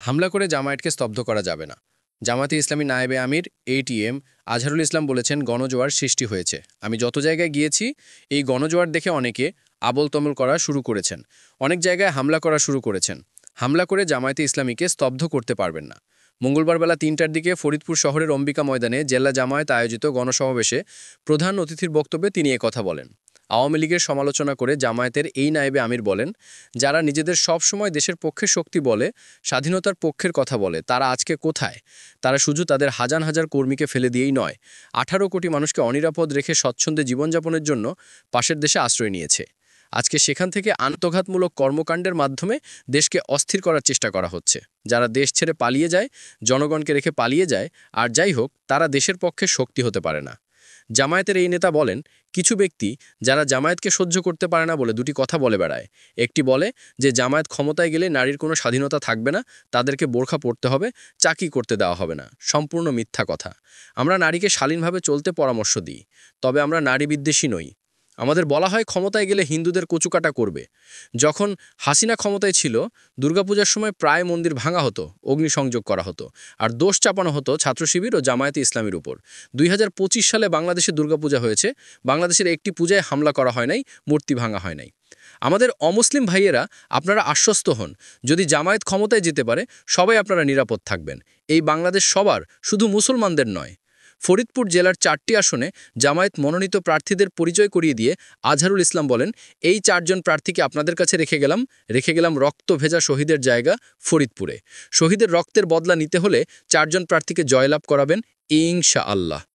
হামলা করে জামায়াতকে স্তব্ধ করা যাবে না। জামায়াতে ইসলামী নায়েবে আমির এটিএম আজহারুল ইসলাম বলেছেন, গণজোয়ার সৃষ্টি হয়েছে। আমি যত জায়গায় গিয়েছি এই গণজোয়ার দেখে অনেকে আবোলতমল করা শুরু করেছেন। অনেক জায়গায় হামলা করা শুরু করেছেন। হামলা করে জামায়াতে ইসলামীকে স্তব্ধ করতে পারবেন না। মঙ্গলবার বেলা ৩টার দিকে ফরিদপুর শহরের অম্বিকা ময়দানে জেলা জামায়াত আয়োজিত গণসমাবেশে প্রধান অতিথির বক্তব্যে তিনি কথা বলেন। আওয়ামী লীগের সমালোচনা করে জামায়াতের এই নায়েবে আমির বলেন, যারা নিজেদের সবসময় দেশের পক্ষের শক্তি বলে, স্বাধীনতার পক্ষের কথা বলে, তারা আজকে কোথায়? তারা শুধু তাদের হাজার হাজার কর্মীকে ফেলে দিয়েই নয়, ১৮ কোটি মানুষকে অনিরাপদ রেখে স্বচ্ছন্দে জীবনযাপনের জন্য পাশের দেশে আশ্রয় নিয়েছে। আজকে সেখান থেকে আত্মঘাতমূলক কর্মকাণ্ডের মাধ্যমে দেশকে অস্থির করার চেষ্টা করা হচ্ছে। যারা দেশ ছেড়ে পালিয়ে যায়, জনগণকে রেখে পালিয়ে যায়, আর যাই হোক, তারা দেশের পক্ষে শক্তি হতে পারে না। জামায়াতের এই নেতা বলেন, কিছু ব্যক্তি যারা জামায়াতকে সহ্য করতে পারে না বলে দুটি কথা বলে বেড়ায়। একটি বলে যে জামায়াত ক্ষমতায় গেলে নারীর কোনো স্বাধীনতা থাকবে না, তাদেরকে বোরখা পরতে হবে, চাকরি করতে দেওয়া হবে না। সম্পূর্ণ মিথ্যা কথা। আমরা নারীকে শালীনভাবে চলতে পরামর্শ দিই, তবে আমরা নারী বিদ্বেষী নই। আমাদের বলা হয় ক্ষমতায় গেলে হিন্দুদের কচুকাটা করবে। যখন হাসিনা ক্ষমতায় ছিল, দুর্গাপূজার সময় প্রায় মন্দির ভাঙা হতো, অগ্নিসংযোগ করা হতো, আর দোষ চাপানো হতো ছাত্র শিবির ও জামায়াতে ইসলামীর উপর। ২০২৫ সালে বাংলাদেশে দুর্গাপূজা হয়েছে, বাংলাদেশের একটি পূজায় হামলা করা হয় নাই, মূর্তি ভাঙা হয় নাই। আমাদের অমুসলিম ভাইয়েরা, আপনারা আশ্বস্ত হন, যদি জামায়াত ক্ষমতায় যেতে পারে, সবাই আপনারা নিরাপদ থাকবেন। এই বাংলাদেশ সবার, শুধু মুসলমানদের নয়। ফরিদপুর জেলার ৪টি আসনে জামায়াত মনোনীত প্রার্থীদের পরিচয় করিয়ে দিয়ে আজহারুল ইসলাম বলেন, এই ৪ জন প্রার্থীকে আপনাদের কাছে রেখে গেলাম রক্ত ভেজা শহীদের জায়গা ফরিদপুরে। শহীদের রক্তের বদলা নিতে হলে ৪ জন প্রার্থীকে জয়লাভ করাবেন ইনশাআল্লাহ।